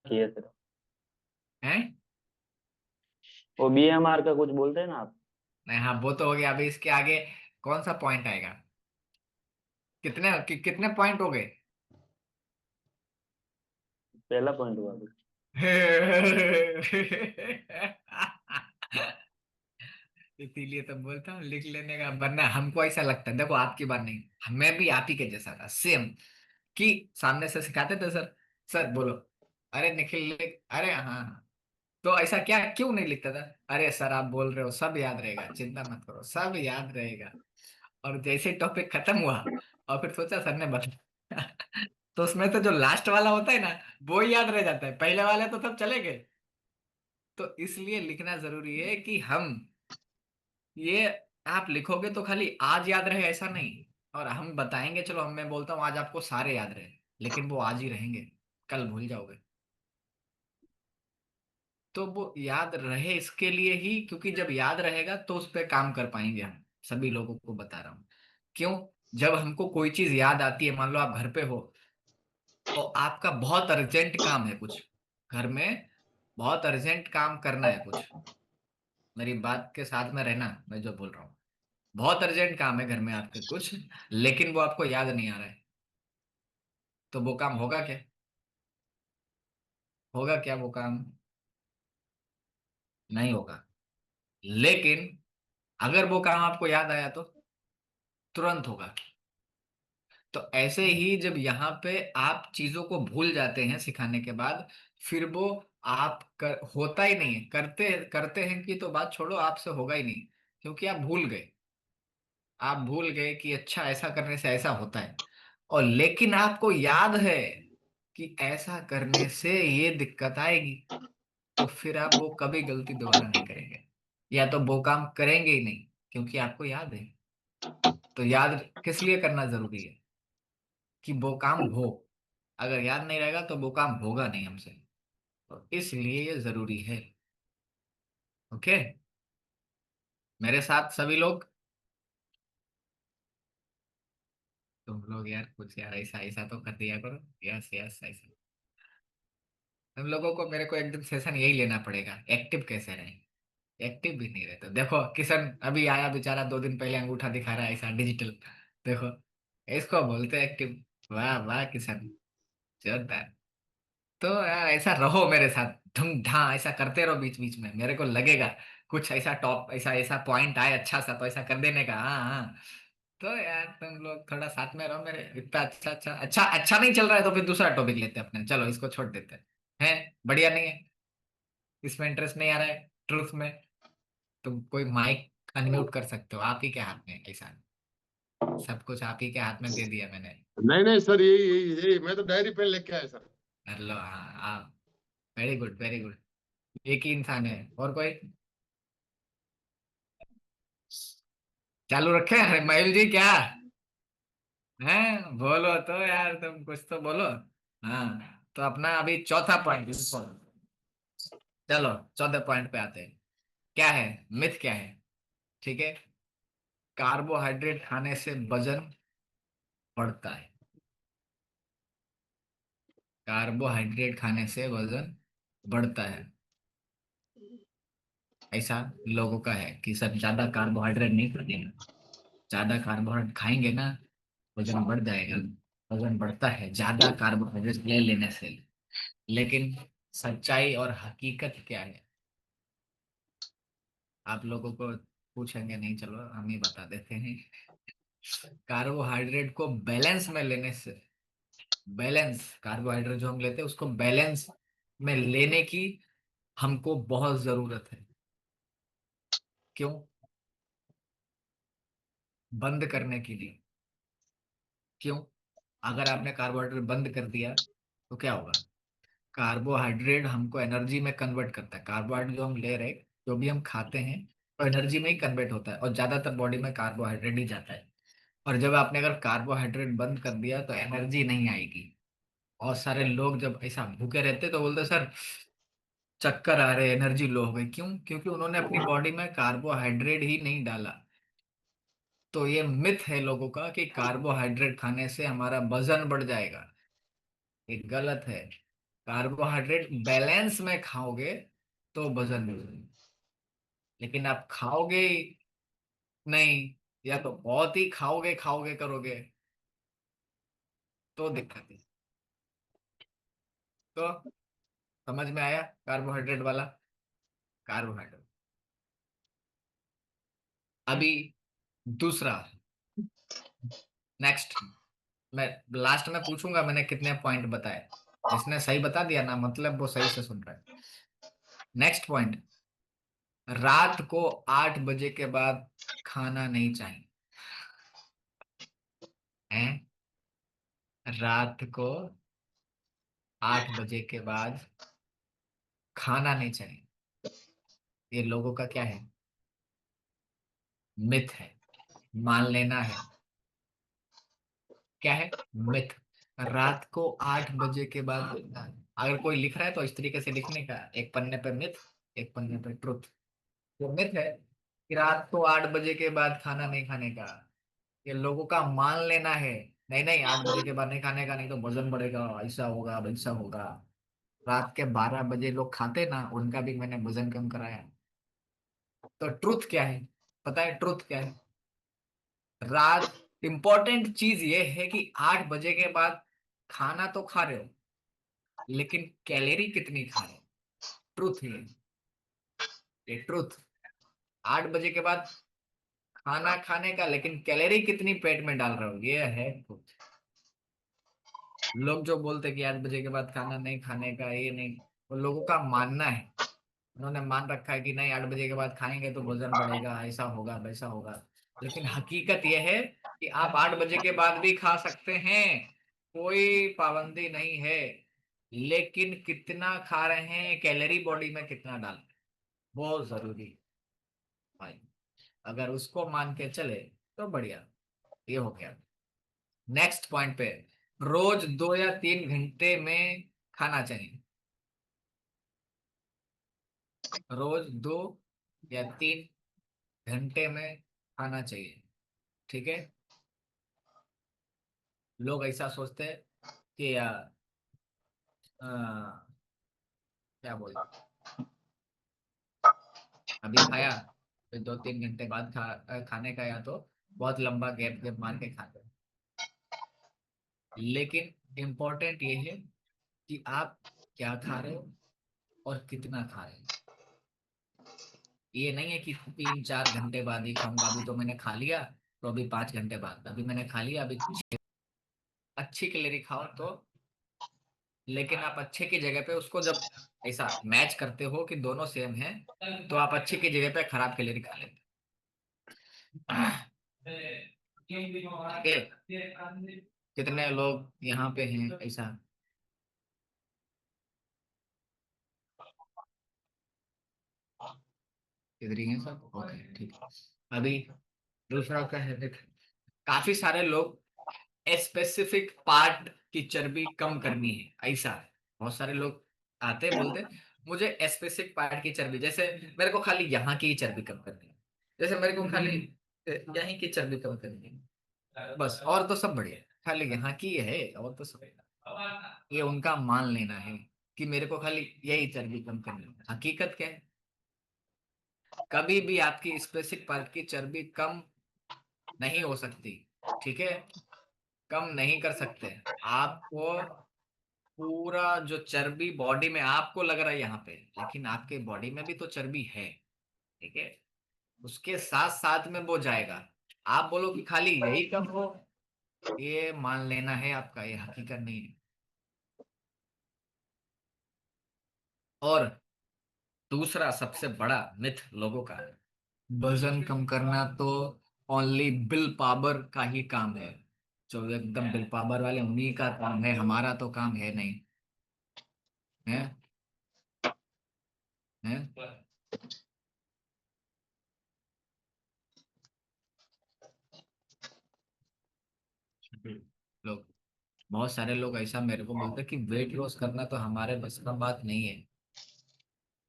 किए थे। हैं? वो बीएमआर का कुछ बोलते हैं ना आप। नहीं, हाँ वो तो हो गया। अभी इसके आगे कौन सा पॉइंट आएगा? कितने पॉइंट हो गए? पहला पॉइंट हुआ अभी। इसीलिए तो बोलता हूँ लिख लेने का, वरना हमको ऐसा लगता है, देखो आपकी बात नहीं, मैं भी आप ही के जैसा था सेम। कि सामने से सिखाते थे सर, सर बोलो, अरे निखिल लिख, अरे हाँ हाँ। तो ऐसा क्या क्यों नहीं लिखता था? अरे सर आप बोल रहे हो सब याद रहेगा, चिंता मत करो सब याद रहेगा। और जैसे टॉपिक खत्म हुआ और फिर सोचा सर ने बता तो उसमें तो जो लास्ट वाला होता है ना, वो ही याद रह जाता है, पहले वाले तो सब चले गए। तो इसलिए लिखना जरूरी है कि हम ये, आप लिखोगे तो खाली आज याद रहे ऐसा नहीं। और हम बताएंगे, चलो हम, मैं बोलता हूँ आज आपको सारे याद रहे, लेकिन वो आज ही रहेंगे, कल भूल जाओगे। तो वो याद रहे इसके लिए ही, क्योंकि जब याद रहेगा तो उस पर काम कर पाएंगे हम। सभी लोगों को बता रहा हूँ क्यों। जब हमको कोई चीज याद आती है, मान लो आप घर पे हो और आपका बहुत अर्जेंट काम है कुछ, घर में बहुत अर्जेंट काम करना है कुछ, मेरी बात के साथ में रहना, मैं जो बोल रहा हूँ, बहुत अर्जेंट काम है घर में आपके कुछ, लेकिन वो आपको याद नहीं आ रहा है, तो वो काम होगा क्या? होगा क्या वो काम? नहीं होगा। लेकिन अगर वो काम आपको याद आया तो तुरंत होगा। तो ऐसे ही जब यहाँ पे आप चीजों को भूल जाते हैं सिखाने के बाद, फिर वो होता ही नहीं है, करते करते हैं कि तो बात छोड़ो, आपसे होगा ही नहीं, क्योंकि आप भूल गए। आप भूल गए कि अच्छा ऐसा करने से ऐसा होता है। और लेकिन आपको याद है कि ऐसा करने से ये दिक्कत आएगी, तो फिर आप वो कभी गलती दोबारा नहीं करेंगे, या तो वो काम करेंगे ही नहीं, क्योंकि आपको याद है। तो याद किस लिए करना जरूरी है? कि वो काम हो। अगर याद नहीं रहेगा तो वो काम होगा नहीं हमसे, तो इसलिए ये जरूरी है। ओके, मेरे साथ सभी लोग। तुम लोग यार कुछ यार ऐसा ऐसा तो कर दिया करो। यस यस, ऐसा तुम लोगों को, मेरे को एक दिन सेशन यही लेना पड़ेगा, एक्टिव कैसे रहे। एक्टिव भी नहीं रहते, देखो किशन अभी आया बेचारा, 2 दिन पहले अंगूठा दिखा रहा है ऐसा डिजिटल। देखो, इसको बोलते हैं एक्टिव। वाह वाह किशन, जोरदार। तो यार ऐसा रहो मेरे साथ, धूम धाम ऐसा करते रहो, बीच बीच में मेरे को लगेगा कुछ ऐसा टॉप, ऐसा ऐसा पॉइंट आए अच्छा सा, तो ऐसा कर देने का। हाँ हाँ। तो यार तुम लोग थोड़ा साथ में रहो मेरे, इतना अच्छा अच्छा अच्छा अच्छा नहीं चल रहा है तो फिर दूसरा टॉपिक लेते हैं अपने, चलो इसको छोड़ देते हैं। हैं, बढ़िया नहीं है? इसमें इंटरेस्ट नहीं आ रहा है ट्रूथ में? तुम कोई माइक अनम्यूट कर सकते हो, आप ही के हाथ में ऐसा, सब कुछ आप ही के हाथ में दे दिया मैंने। नहीं नहीं सर, यही यही यही मैं तो डायरी पेन लेके आया सर। कर लो, हाँ हाँ। Very good very good. एक ही इंसान है, और कोई? चालू रखे हैं मयूल जी क्या? हैं, बोलो तो यार, तुम कुछ तो बोलो। हाँ, तो अपना अभी चौथा पॉइंट, चलो चौथे पॉइंट पे आते हैं। क्या है मिथ, क्या है? ठीक है, कार्बोहाइड्रेट खाने से वजन बढ़ता है। कार्बोहाइड्रेट खाने से वजन बढ़ता है, ऐसा लोगों का है कि सब ज्यादा कार्बोहाइड्रेट नहीं खाते ना, ज्यादा कार्बोहाइड्रेट खाएंगे ना वजन बढ़ जाएगा। वजन बढ़ता है ज्यादा कार्बोहाइड्रेट ले लेने से। लेकिन सच्चाई और हकीकत क्या है, आप लोगों को पूछेंगे नहीं, चलो हम ही बता देते हैं। कार्बोहाइड्रेट को बैलेंस में लेने से, बैलेंस कार्बोहाइड्रेट जो हम लेते हैं उसको बैलेंस में लेने की हमको बहुत जरूरत है। क्यों? बंद करने के लिए। क्यों? अगर आपने कार्बोहाइड्रेट बंद कर दिया तो क्या होगा? कार्बोहाइड्रेट हमको एनर्जी में कन्वर्ट करता है, कार्बोहाइड्रेट जो हम ले रहे हैं, जो भी हम खाते हैं, तो एनर्जी में ही कन्वर्ट होता है, और ज्यादातर बॉडी में कार्बोहाइड्रेट ही जाता है। और जब आपने अगर कार्बोहाइड्रेट बंद कर दिया तो एनर्जी नहीं आएगी। और सारे लोग जब ऐसा भूखे रहते तो बोलते सर चक्कर आ रहे, एनर्जी लो हो गई, क्यों? क्योंकि उन्होंने अपनी बॉडी में कार्बोहाइड्रेट ही नहीं डाला। तो ये मिथ है लोगों का कि कार्बोहाइड्रेट खाने से हमारा वजन बढ़ जाएगा, ये गलत है। कार्बोहाइड्रेट बैलेंस में खाओगे तो वजन बढ़ेगा, लेकिन आप खाओगे ही नहीं, या तो बहुत ही खाओगे खाओगे करोगे तो दिक्कत है। तो समझ में आया कार्बोहाइड्रेट वाला? कार्बोहाइड्रेट। अभी दूसरा, नेक्स्ट, मैं लास्ट में पूछूंगा मैंने कितने पॉइंट बताए, जिसने सही बता दिया ना मतलब वो सही से सुन रहा है। नेक्स्ट पॉइंट, रात को 8 बजे के बाद खाना नहीं चाहिए है। रात को 8 बजे के बाद खाना नहीं चाहिए, ये लोगों का क्या है, मिथ है, मान लेना है। क्या है? मिथ। रात को 8 बजे के बाद, अगर कोई लिख रहा है तो इस तरीके से लिखने का, एक पन्ने पे मिथ, एक पन्ने पे ट्रुथ। जो मिथ है कि रात को 8 बजे के बाद खाना नहीं खाने का, ये लोगों का मान लेना है। नहीं नहीं, 8 बजे के बाद नहीं खाने का, नहीं तो वजन बढ़ेगा, ऐसा होगा वैसा होगा। रात के 12 बजे लोग खाते ना, उनका भी मैंने वजन कम कराया। तो ट्रुथ क्या है? पता है ट्रुथ क्या है? रात, इंपॉर्टेंट चीज ये है कि 8 बजे के बाद खाना तो खा रहे हो, लेकिन कैलोरी कितनी खा रहे हो, ट्रुथ है ये ट्रुथ। 8 बजे के बाद खाना खाने का, लेकिन कैलोरी कितनी पेट में डाल रहे हो, ये है ट्रुथ। लोग जो बोलते हैं कि 8 बजे के बाद खाना नहीं खाने का, ये नहीं, वो लोगों का मानना है। उन्होंने मान रखा है कि नहीं 8 बजे के बाद खाएंगे तो वजन बढ़ेगा, ऐसा होगा वैसा होगा। लेकिन हकीकत यह है कि आप 8 बजे के बाद भी खा सकते हैं, कोई पाबंदी नहीं है। लेकिन कितना खा रहे हैं, कैलोरी बॉडी में कितना डाल रहे हैं, बहुत जरूरी है भाई। अगर उसको मान के चले तो बढ़िया। ये हो गया। नेक्स्ट पॉइंट पे, रोज 2 या 3 घंटे में खाना चाहिए। रोज 2 या 3 घंटे में खाना चाहिए, ठीक है। लोग ऐसा सोचते हैं कि क्या बोलते, अभी खाया फिर 2-3 घंटे बाद खाने का, या तो बहुत लंबा गैप गैप मार के खाते हैं। लेकिन इम्पोर्टेंट ये है कि आप क्या खा रहे हो और कितना खा रहे हो। ये नहीं है कि 3-4 घंटे बाद ही खाऊंगा, अभी तो मैंने खा लिया तो अभी 5 घंटे बाद, अभी मैंने खा लिया अभी अच्छी कैलोरी खाओ तो। लेकिन आप अच्छे की जगह पे उसको जब ऐसा मैच करते हो कि दोनों सेम है, तो आप अच्छे की जगह पे खराब कैलोरी खा लेते हो। कितने लोग यहाँ पे हैं ऐसा? इधर ही हैं सब, ओके ठीक है। अभी दूसरा क्या है, देख, काफी सारे लोग स्पेसिफिक पार्ट की चर्बी कम करनी है, ऐसा है। बहुत सारे लोग आते बोलते मुझे स्पेसिफिक पार्ट की चर्बी, जैसे मेरे को खाली यहाँ की ही चर्बी कम करनी है, जैसे मेरे को खाली यहीं की चर्बी कम करनी है, बस और तो सब बढ़िया, खाली यहाँ की है और तो सब। ये उनका मान लेना है कि मेरे को खाली यही चर्बी कम करनी है। हकीकत क्या है, कभी भी आपकी स्पेसिफिक पार्ट की चर्बी कम नहीं हो सकती, ठीक है। कम नहीं कर सकते आपको। पूरा जो चर्बी बॉडी में आपको लग रहा है यहाँ पे, लेकिन आपके बॉडी में भी तो चर्बी है, ठीक है। उसके साथ साथ में वो जाएगा। आप बोलो कि खाली यही कम हो, ये मान लेना है आपका, ये हकीकत नहीं है। और दूसरा सबसे बड़ा मिथ लोगों का है, वजन कम करना तो ओनली बिल पावर का ही काम है। जो एकदम बिल पावर वाले उन्हीं का काम है, हमारा तो काम है नहीं, है, है? लोग, बहुत सारे लोग ऐसा मेरे को बोलते हैं कि वेट लॉस करना तो हमारे बस का बात नहीं है।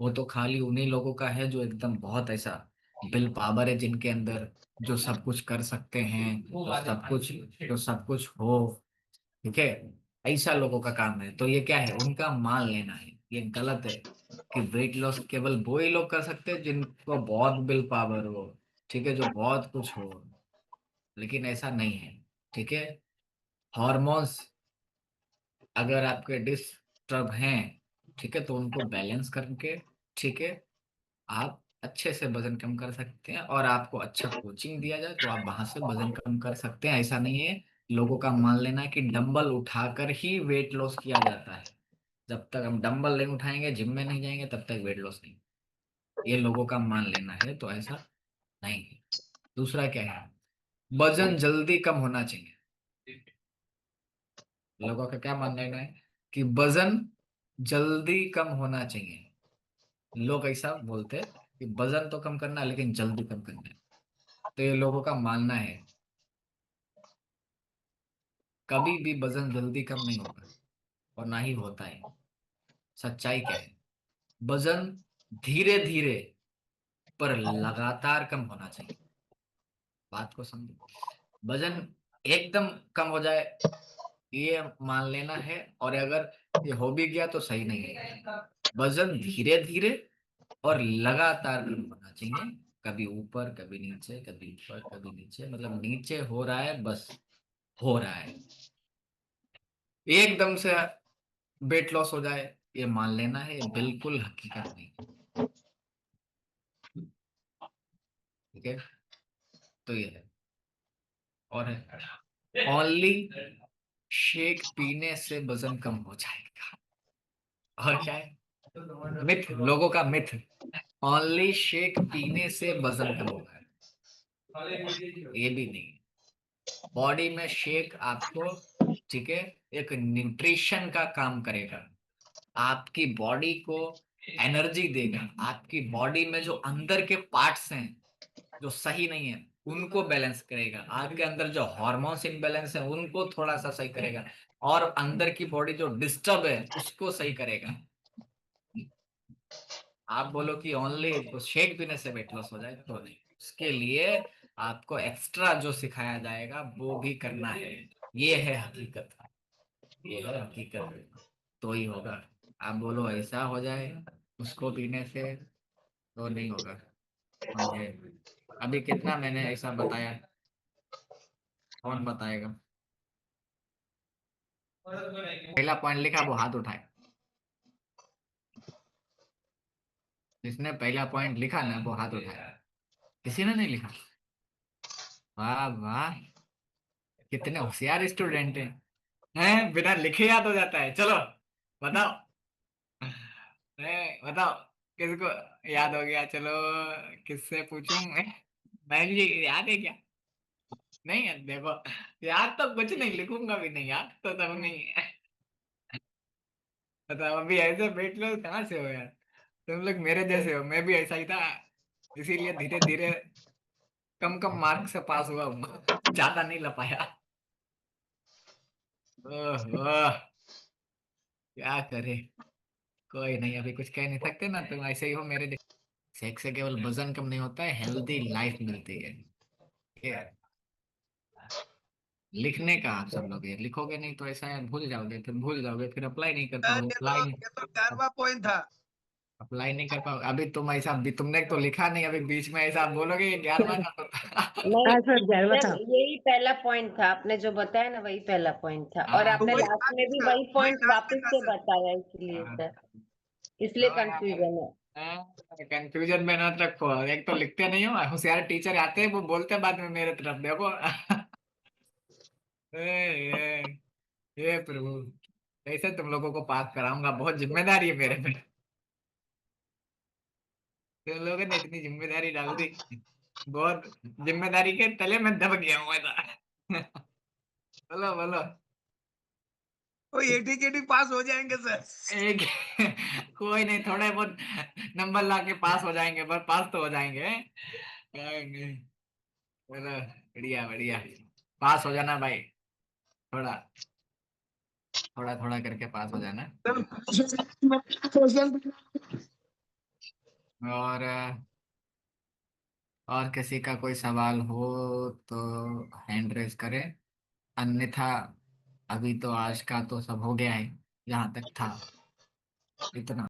वो तो खाली उन्हीं लोगों का है जो एकदम बहुत ऐसा बिल पावर है, जिनके अंदर जो सब कुछ कर सकते हैं, जो सब कुछ हो, ठीक है। ऐसा लोगों का काम है। तो ये क्या है, उनका मान लेना है। ये गलत है कि वेट लॉस केवल वो ही लोग कर सकते हैं जिनको बहुत विल पावर हो, ठीक है, जो बहुत कुछ हो। लेकिन ऐसा नहीं है, ठीक है। हॉर्मोन्स अगर आपके डिस्टर्ब हैं, ठीक है, तो उनको बैलेंस करके, ठीक है, आप अच्छे से वजन कम कर सकते हैं। और आपको अच्छा कोचिंग दिया जाए तो आप वहां से वजन कम कर सकते हैं। ऐसा नहीं है, लोगों का मान लेना है कि डंबल उठाकर ही वेट लॉस किया जाता है। जब तक हम डंबल नहीं उठाएंगे, जिम में नहीं जाएंगे, तब तक वेट लॉस नहीं। ये लोगों का मान लेना है, तो ऐसा नहीं है। दूसरा क्या है, वजन जल्दी कम होना चाहिए। लोगों का क्या मान लेना है कि वजन जल्दी कम होना चाहिए। लोग ऐसा बोलते हैं कि वजन तो कम करना है, लेकिन जल्दी कम करना है। तो ये लोगों का मानना है, कभी भी वजन जल्दी कम नहीं होगा और ना ही होता है। सच्चाई क्या है, वजन धीरे धीरे पर लगातार कम होना चाहिए। बात को समझो, वजन एकदम कम हो जाए ये मान लेना है, और अगर ये हो भी गया तो सही नहीं है। वजन धीरे धीरे और लगातार कम होना चाहिए। कभी ऊपर, कभी नीचे, कभी ऊपर, कभी नीचे, मतलब नीचे हो रहा है बस, हो रहा है। एकदम से वेट लॉस हो जाए ये मान लेना है, ये बिल्कुल हकीकत नहीं। ठीक है, तो ये है। और है, ओनली शेक पीने से वजन कम हो जाएगा। और क्या है, मिथ, लोगों का मिथ, ओनली शेक पीने से वजन कम होगा। ये भी नहीं। बॉडी में शेक आपको, ठीक है, एक न्यूट्रिशन का काम करेगा। आपकी बॉडी को एनर्जी देगा। आपकी बॉडी में जो अंदर के पार्ट्स हैं जो सही नहीं है उनको बैलेंस करेगा। आपके अंदर जो हार्मोन्स इनबैलेंस है उनको थोड़ा सा सही करेगा। और अंदर की बॉडी जो डिस्टर्ब है उसको सही करेगा। आप बोलो कि ओनली तो शेक पीने से वेट लॉस हो जाए, तो नहीं। उसके लिए आपको एक्स्ट्रा जो सिखाया जाएगा वो भी करना है। ये है हकीकत, ये है हकीकत। तो ही होगा। आप बोलो ऐसा हो जाए उसको पीने से, तो नहीं होगा। समझे? अभी कितना मैंने ऐसा बताया, कौन बताएगा? पहला पॉइंट लिखा वो हाथ उठाए। जिसने पहला पॉइंट लिखा ना वो हाथ उठाया। किसी ने नहीं लिखा? वाह वाह, कितने होशियार स्टूडेंट हैं, बिना लिखे याद हो जाता है। चलो बताओ, बताओ किसको याद हो गया? चलो किससे पूछूं मैं भी याद है क्या? नहीं है, देखो याद तो कुछ नहीं, लिखूंगा भी नहीं, याद तो सब नहीं है। बताओ अभी ऐसे बैठ लो कहाँ से हो यार? तुम लोग मेरे जैसे हो, मैं भी ऐसा ही था, इसीलिए धीरे धीरे कम कम मार्क्स से पास हुआ हूँ ज्यादा नहीं ला पाया। ओह, क्या करे, कोई नहीं, अभी कुछ कह नहीं सकते ना, तुम ऐसे ही हो मेरे जैसे। सेक्स से केवल वजन कम नहीं होता है, हेल्दी लाइफ मिलती है। ठीक है? लिखने का आप सब लोग ये लिखोगे नहीं तो ऐसा है, भूल जाओगे, फिर भूल जाओगे, फिर अप्लाई नहीं कर पाओगे। अप्लाई नहीं, ये तो 11वां पॉइंट था। अप्लाई नहीं कर पाओगे। अभी तुम ऐसा भी तुमने तो लिखा नहीं, अभी बीच में ऐसा आप बोलोगे ये 11वां का तो था। नहीं हाँ सर, 11वां सर, था। यही पहला पॉइंट था। आपने जो बताया ना वही पहला पॉइंट था, और हाँ, तो आपने वही लास्ट में भी लास्ट था, वही वही पॉइंट लास्ट में वापस था से सर। बताया, इसलिए हाँ, सर, इसलिए तो यार, कंफ्यूजन है। कंफ्यूजन में ना रखो। एक तो लिखते नहीं हो, होशियार टीचर आते हैं वो बोलते हैं बाद में मेरे तरफ देखो। ए, ये प्रभु, कैसे तुम लोगों को पास कराऊंगा, बहुत जिम्मेदारी है मेरे पे। तुम लोगों ने इतनी जिम्मेदारी डाल दी, बहुत जिम्मेदारी के तले में दब गया हूँ ऐसा। बोलो बोलो। तो 80 पास हो जाएंगे सर। एक कोई नहीं, थोड़े बहुत नंबर ला के पास हो जाएंगे, पर पास तो हो जाएंगे। कोई नहीं, चलो बढ़िया बढ़िया, पास हो जाना भाई। थोड़ा थोड़ा थोड़ा करके पास हो जाना। और और किसी का कोई सवाल हो तो हैंड रेज करें, अन्यथा अभी तो आज का तो सब हो गया है, जहां तक था इतना।